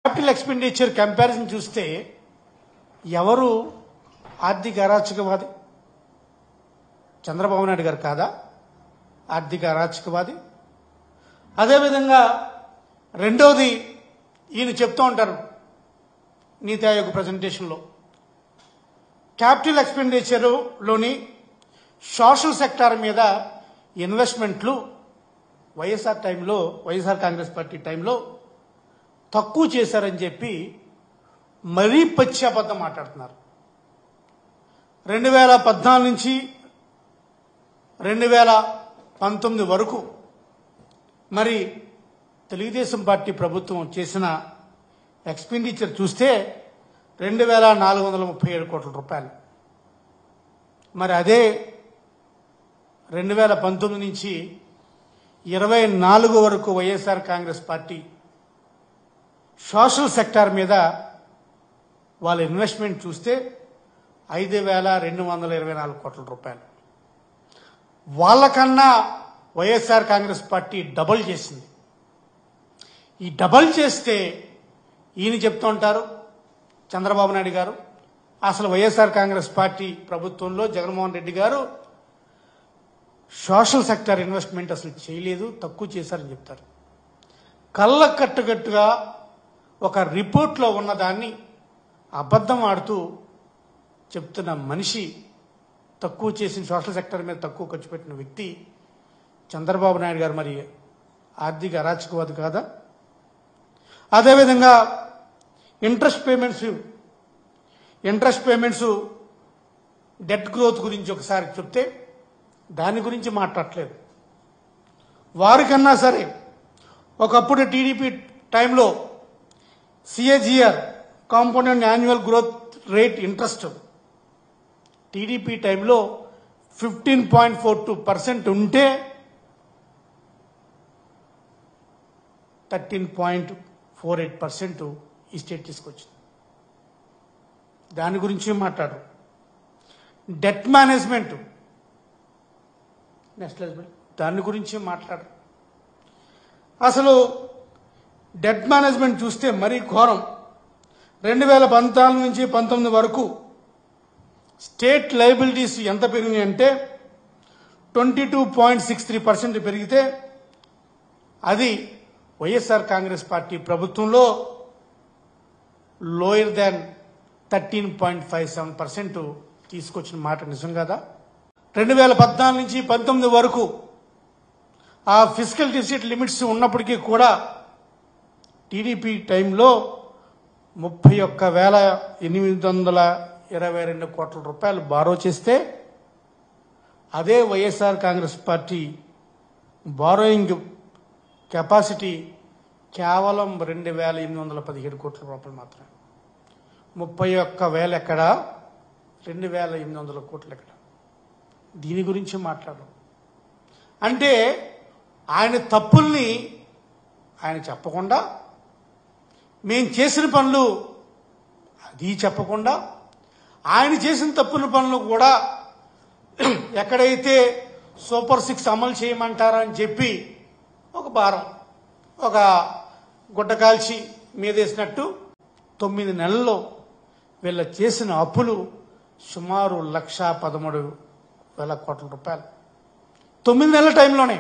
Capital expenditure comparison చూస్తే ఎవరు ఆర్థిక అరాచకవాది? చంద్రబాబు నాయుడు గారు కాదా ఆర్థిక అరాచకవాది? అదేవిధంగా రెండోది ఈయన చెప్తూ ఉంటారు నీతి ఆయోగ్ ప్రజెంటేషన్లో, క్యాపిటల్ ఎక్స్పెండిచర్లోని సోషల్ సెక్టార్ మీద ఇన్వెస్ట్మెంట్లు వైఎస్ఆర్ కాంగ్రెస్ పార్టీ టైంలో తక్కువ చేశారని చెప్పి మరీ పచ్చి అబద్ధం మాట్లాడుతున్నారు. 2014 నుంచి 2019 వరకు మరి తెలుగుదేశం పార్టీ ప్రభుత్వం చేసిన ఎక్స్పెండిచర్ చూస్తే 2437 కోట్ల రూపాయలు. మరి అదే 2019 నుంచి 24 వరకు YSR Congress party social sector మీద వాళ్ళ ఇన్వెస్ట్మెంట్ చూస్తే 5224 కోట్ల రూపాయలు. వాళ్ళకన్నా వైఎస్ఆర్ కాంగ్రెస్ పార్టీ డబుల్ చేసింది. ఈ డబుల్ చేస్తే ఈయన చెప్తూ ఉంటారు చంద్రబాబు నాయుడు గారు, అసలు వైఎస్ఆర్ కాంగ్రెస్ పార్టీ ప్రభుత్వంలో జగన్మోహన్ రెడ్డి గారు సోషల్ సెక్టార్ ఇన్వెస్ట్మెంట్ అసలు చేయలేదు, తక్కువ చేశారని చెప్తారు. కళ్ళ కట్టుకట్టుగా ఒక రిపోర్ట్లో ఉన్నదాన్ని అబద్ధం ఆడుతూ చెప్తున్న మనిషి, తక్కువ చేసిన సోషల్ సెక్టర్ మీద తక్కువ ఖర్చు పెట్టిన వ్యక్తి చంద్రబాబు నాయుడు గారు మరి ఆర్థిక అరాచకవాది కాదా? అదేవిధంగా ఇంట్రెస్ట్ పేమెంట్స్ డెట్ గ్రోత్ గురించి ఒకసారి చెప్తే దాని గురించి మాట్లాడలేదు. వారికన్నా సరే ఒకప్పుడు టీడీపీ టైంలో CAGR compound annual growth rate interest TDP టైంలో 15.42% ఉంటే 13.48% ఈ స్టేట్ తీసుకొచ్చింది. దాని గురించి మాట్లాడరు. డెట్ మేనేజ్మెంట్ దాని గురించి మాట్లాడరు. అసలు డెట్ మేనేజ్మెంట్ చూస్తే మరీ ఘోరం. 2014 నుంచి 19 వరకు స్టేట్ లయబిలిటీస్ ఎంత పెరిగినాయి అంటే 22.63% పెరిగితే అది వైఎస్ఆర్ కాంగ్రెస్ పార్టీ ప్రభుత్వంలో లోయర్ దాన్ 13.57% తీసుకొచ్చిన మాట నిజం కదా? 2014 నుంచి 19 వరకు ఆ ఫిజికల్ డెఫిసిట్ లిమిట్స్ ఉన్నప్పటికీ కూడా టీడీపీ టైంలో 31,822 కోట్ల రూపాయలు బారో చేస్తే అదే YSR Congress party borrowing capacity కేవలం 2,817 కోట్ల రూపాయలు మాత్రమే. 31,000 ఎక్కడ, 2,800 కోట్లు ఎక్కడ? దీని గురించి మాట్లాడరు. అంటే ఆయన తప్పుల్ని ఆయన చెప్పకుండా, మేం చేసిన పనులు అది చెప్పకుండా, ఆయన చేసిన తప్పుల పనులు కూడా ఎక్కడైతే సూపర్ 6 అమలు చేయమంటారని చెప్పి ఒక భారం, ఒక గుడ్డ కాల్చి మీదేసినట్టు 9 నెలల్లో వీళ్ళ చేసిన అప్పులు సుమారు 1,13,000 కోట్ల రూపాయలు. 9 నెలల టైంలోనే,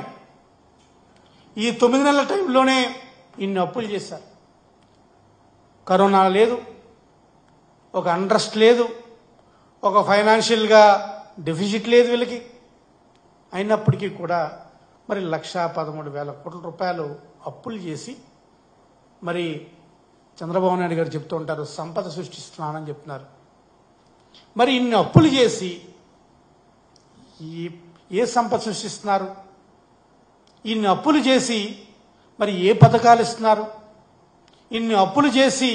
ఈ 9 నెలల టైంలోనే ఇన్ని అప్పులు చేశారు. కరోనా లేదు, ఒక అండ్రస్ట్ లేదు, ఒక ఫైనాన్షియల్గా డెఫిసిట్ లేదు వీళ్ళకి. అయినప్పటికీ కూడా మరి 1,13,000 కోట్ల రూపాయలు అప్పులు చేసి మరి చంద్రబాబు నాయుడు గారు చెప్తూ ఉంటారు సంపద సృష్టిస్తున్నానని చెప్తున్నారు. మరి ఇన్ని అప్పులు చేసి ఏ సంపద సృష్టిస్తున్నారు? ఇన్ని అప్పులు చేసి మరి ఏ పథకాలు ఇస్తున్నారు? ఇన్ని అప్పులు చేసి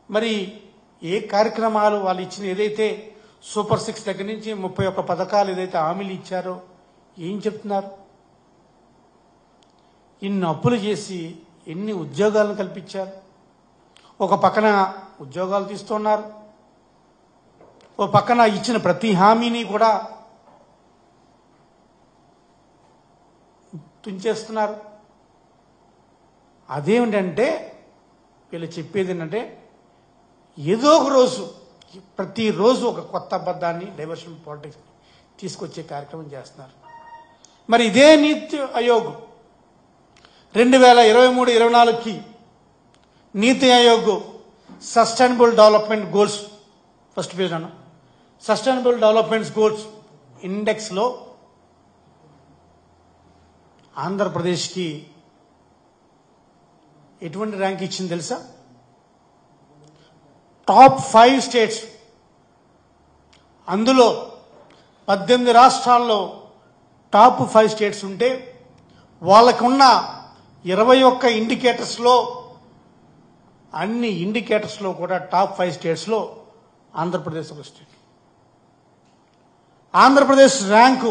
మరి ఏ కార్యక్రమాలు వాళ్ళు ఇచ్చిన, ఏదైతే సూపర్ 6 దగ్గర నుంచి 31 పథకాలు ఏదైతే హామీలు ఇచ్చారో ఏం చెప్తున్నారు? ఇన్ని అప్పులు చేసి ఎన్ని ఉద్యోగాలను కల్పించారు? ఒక పక్కన ఉద్యోగాలు తీస్తున్నారు, ఓ పక్కన ఇచ్చిన ప్రతి హామీని కూడా తుంచేస్తున్నారు. అదేమిటంటే వీళ్ళు చెప్పేది ఏంటంటే ఏదో ఒక రోజు ప్రతిరోజు ఒక కొత్త అబద్ధాన్ని డైవర్షన్ పాలిటిక్స్ తీసుకొచ్చే కార్యక్రమం చేస్తున్నారు. మరి ఇదే నీతి ఆయోగ్ 2023-24కి నీతి Aayog sustainable development goals first page అన్న సస్టైనబుల్ డెవలప్మెంట్ గోల్స్ ఇండెక్స్లో ఆంధ్రప్రదేశ్కి ఎటువంటి ర్యాంక్ ఇచ్చింది తెలుసా? Top 5 states. అందులో 18 రాష్ట్రాల్లో టాప్ 5 స్టేట్స్ ఉంటే వాళ్ళకున్న 21 ఇండికేటర్స్లో అన్ని ఇండికేటర్స్లో కూడా టాప్ 5 స్టేట్స్లో ఆంధ్రప్రదేశ్ ఒక స్టేట్. ఆంధ్రప్రదేశ్ ర్యాంకు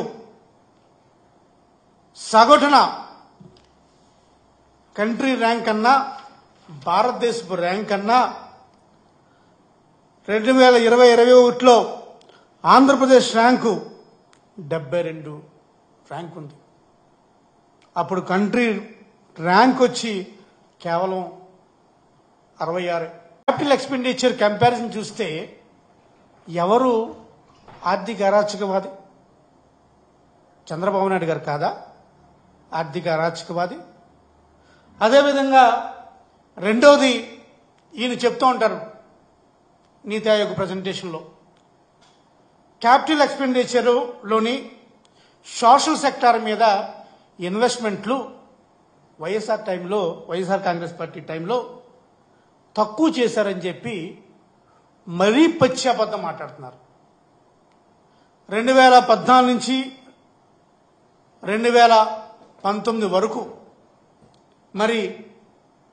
సగటున కంట్రీ ర్యాంక్ అన్నా భారతదేశపు ర్యాంక్ అన్నా 2020-21లో ఆంధ్రప్రదేశ్ ర్యాంకు 72 ర్యాంక్ ఉంది. అప్పుడు కంట్రీ ర్యాంక్ వచ్చి కేవలం 66. క్యాపిటల్ ఎక్స్పెండిచర్ కంపారిజన్ చూస్తే ఎవరు ఆర్థిక అరాచకవాది? చంద్రబాబు నాయుడు గారు కాదా ఆర్థిక అరాచకవాది? అదేవిధంగా రెండోది ఈయన చెప్తూ ఉంటారు నీతి ఆయోగ్ ప్రజెంటేషన్లో, క్యాపిటల్ ఎక్స్పెండిచర్లోని సోషల్ సెక్టార్ మీద ఇన్వెస్ట్మెంట్లు వైఎస్ఆర్ కాంగ్రెస్ పార్టీ టైంలో తక్కువ చేశారని చెప్పి మరీ పచ్చి అబద్ధం మాట్లాడుతున్నారు. 2014 నుంచి 2019 వరకు మరి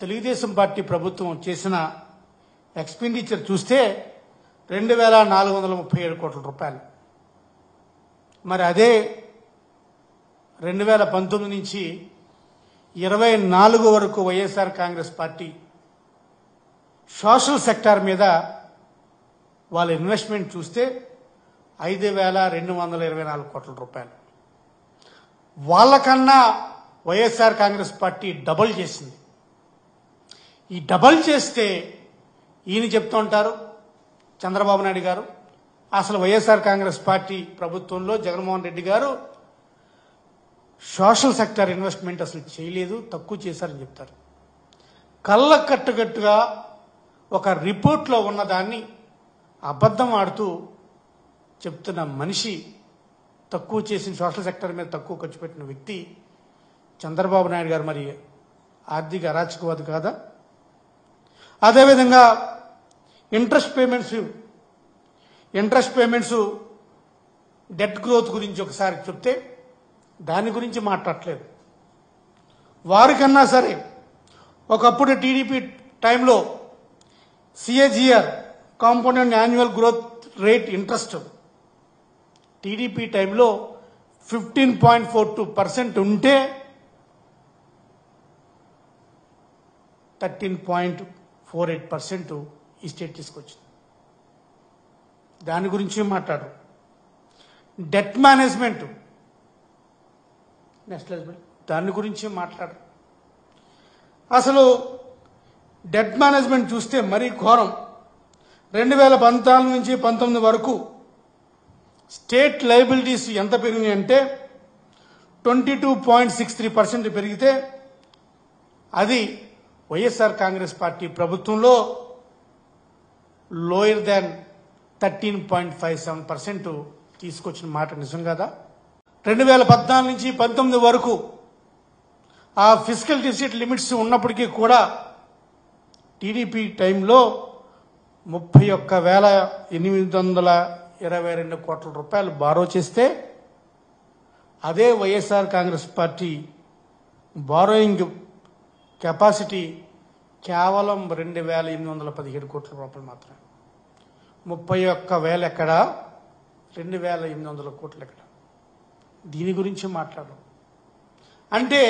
తెలుగుదేశం పార్టీ ప్రభుత్వం చేసిన ఎక్స్పెండిచర్ చూస్తే 2,437 కోట్ల రూపాయలు. మరి అదే 2019 నుంచి 24 వరకు YSR Congress party social sector మీద వాళ్ళ ఇన్వెస్ట్మెంట్ చూస్తే 5,224 కోట్ల రూపాయలు. వాళ్ళకన్నా వైఎస్ఆర్ కాంగ్రెస్ పార్టీ డబుల్ చేసింది. ఈ డబుల్ చేస్తే ఈయన చెప్తూ ఉంటారు చంద్రబాబు నాయుడు గారు, అసలు వైఎస్ఆర్ కాంగ్రెస్ పార్టీ ప్రభుత్వంలో జగన్మోహన్ రెడ్డి గారు సోషల్ సెక్టార్ ఇన్వెస్ట్మెంట్ అసలు చేయలేదు, తక్కువ చేశారని చెప్తారు. కళ్ళ కట్టుగా ఒక రిపోర్ట్లో ఉన్నదాన్ని అబద్ధం ఆడుతూ చెప్తున్న మనిషి, తక్కువ చేసిన సోషల్ సెక్టర్ మీద తక్కువ ఖర్చు పెట్టిన వ్యక్తి చంద్రబాబు నాయుడు గారు మరి ఆర్థిక అరాచకవాది కాదా? అదేవిధంగా ఇంట్రెస్ట్ పేమెంట్స్ డెట్ గ్రోత్ గురించి ఒకసారి చెప్తే దాని గురించి మాట్లాడలేదు. వారికన్నా సరే ఒకప్పుడు టీడీపీ టైంలో CAGR compound annual growth rate interest TDP టైంలో 15.42% ఉంటే 13.48% ఈ స్టేట్ తీసుకొచ్చింది. దాని గురించి మాట్లాడరు. డెట్ మేనేజ్మెంట్ దాని గురించి మాట్లాడరు. అసలు డెట్ మేనేజ్మెంట్ చూస్తే మరీ ఘోరం. 2014 నుంచి 19 వరకు స్టేట్ లయబిలిటీస్ ఎంత పెరిగినాయి అంటే 22.63% పెరిగితే అది వైఎస్ఆర్ కాంగ్రెస్ పార్టీ ప్రభుత్వంలో లోయర్ దాన్ 13.57% తీసుకొచ్చిన మాట నిజం కదా? 2014 నుంచి 19 వరకు ఆ ఫిజికల్ డెఫిసిట్ లిమిట్స్ ఉన్నప్పటికీ కూడా టీడీపీ టైంలో 31,822 కోట్ల రూపాయలు బారో చేస్తే అదే YSR Congress party borrowing capacity కేవలం 2,817 కోట్ల రూపాయలు మాత్రమే. 31,000 ఎక్కడ, 2,800 కోట్లు ఎక్కడ? దీని గురించి మాట్లాడరు. అంటే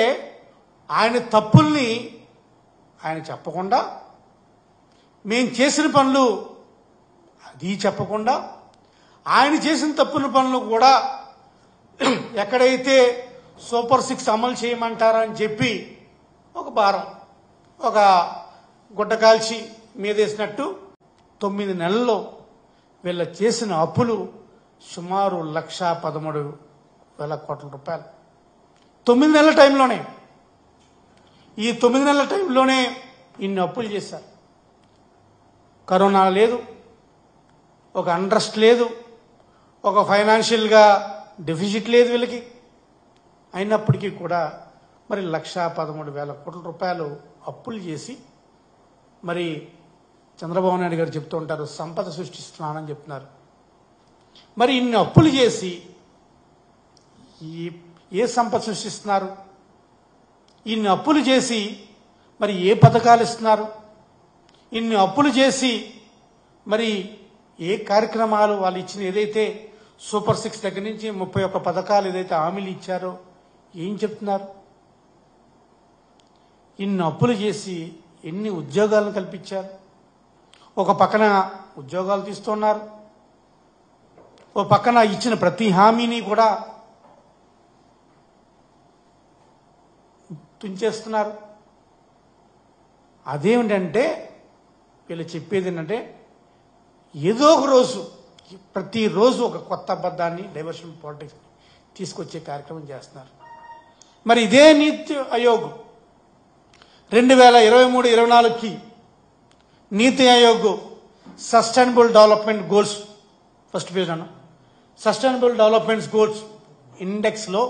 ఆయన తప్పుల్ని ఆయన చెప్పకుండా, మేం చేసిన పనులు అది చెప్పకుండా, ఆయన చేసిన తప్పుల పనులు కూడా ఎక్కడైతే సూపర్ 6 అమలు చేయమంటారని చెప్పి ఒక భారం, ఒక గుడ్డ కాల్చి మీదేసినట్టు 9 నెలల్లో వీళ్ళ చేసిన అప్పులు సుమారు 1,13,000 కోట్ల రూపాయలు. 9 నెలల టైంలోనే, ఈ 9 నెలల టైంలోనే ఇన్ని అప్పులు చేశారు. కరోనా లేదు, ఒక అండ్రస్ట్ లేదు, ఒక ఫైనాన్షియల్గా డెఫిసిట్ లేదు వీళ్ళకి. అయినప్పటికీ కూడా మరి 1,13,000 కోట్ల రూపాయలు అప్పులు చేసి, మరి చంద్రబాబు నాయుడు గారు చెప్తూ ఉంటారు సంపద సృష్టిస్తున్నానని చెప్తున్నారు. మరి ఇన్ని అప్పులు చేసి ఏ సంపద సృష్టిస్తున్నారు? ఇన్ని అప్పులు చేసి మరి ఏ పథకాలు ఇస్తున్నారు? ఇన్ని అప్పులు చేసి మరి ఏ కార్యక్రమాలు వాళ్ళు ఇచ్చిన, ఏదైతే సూపర్ 6 దగ్గర నుంచి 31 పథకాలు ఏదైతే హామీలు ఇచ్చారో ఏం చెప్తున్నారు? ఇన్ని అప్పులు చేసి ఎన్ని ఉద్యోగాలను కల్పించారు? ఒక పక్కన ఉద్యోగాలు తీస్తున్నారు, ఓ పక్కన ఇచ్చిన ప్రతి హామీని కూడా తుంచేస్తున్నారు. అదేమిటంటే వీళ్ళు చెప్పేది ఏంటంటే ఏదో ఒక రోజు, ప్రతిరోజు ఒక కొత్త అబద్ధాన్ని, డైవర్షన్ పాలిటిక్స్ తీసుకొచ్చే కార్యక్రమం చేస్తున్నారు. మరి ఇదే నీతి ఆయోగ్ 2023-24కి నీతి Aayog sustainable development goals, first page అన్న, సస్టైనబుల్ డెవలప్మెంట్ గోల్స్ ఇండెక్స్లో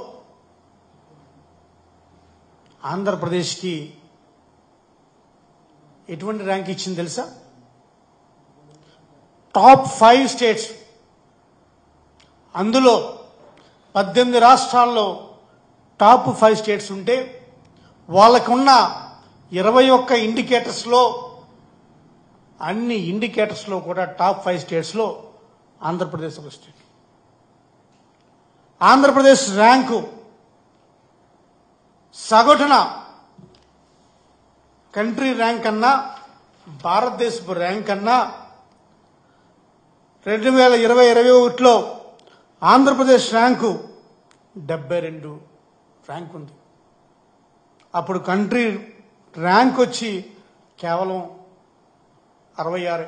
ఆంధ్రప్రదేశ్కి ఎటువంటి ర్యాంక్ ఇచ్చింది తెలుసా? Top 5 states. అందులో 18 రాష్ట్రాల్లో టాప్ 5 స్టేట్స్ ఉంటే వాళ్ళకున్న 21 ఇండికేటర్స్లో, అన్ని ఇండికేటర్స్లో కూడా టాప్ 5 స్టేట్స్లో ఆంధ్రప్రదేశ్ ఒక స్టేట్. ఆంధ్రప్రదేశ్ ర్యాంకు సగటున కంట్రీ ర్యాంక్ అన్నా, భారతదేశపు ర్యాంక్ అన్నా 2020-21లో ఆంధ్రప్రదేశ్ ర్యాంకు 72 ర్యాంక్ ఉంది. అప్పుడు కంట్రీ ర్యాంక్ వచ్చి కేవలం 66.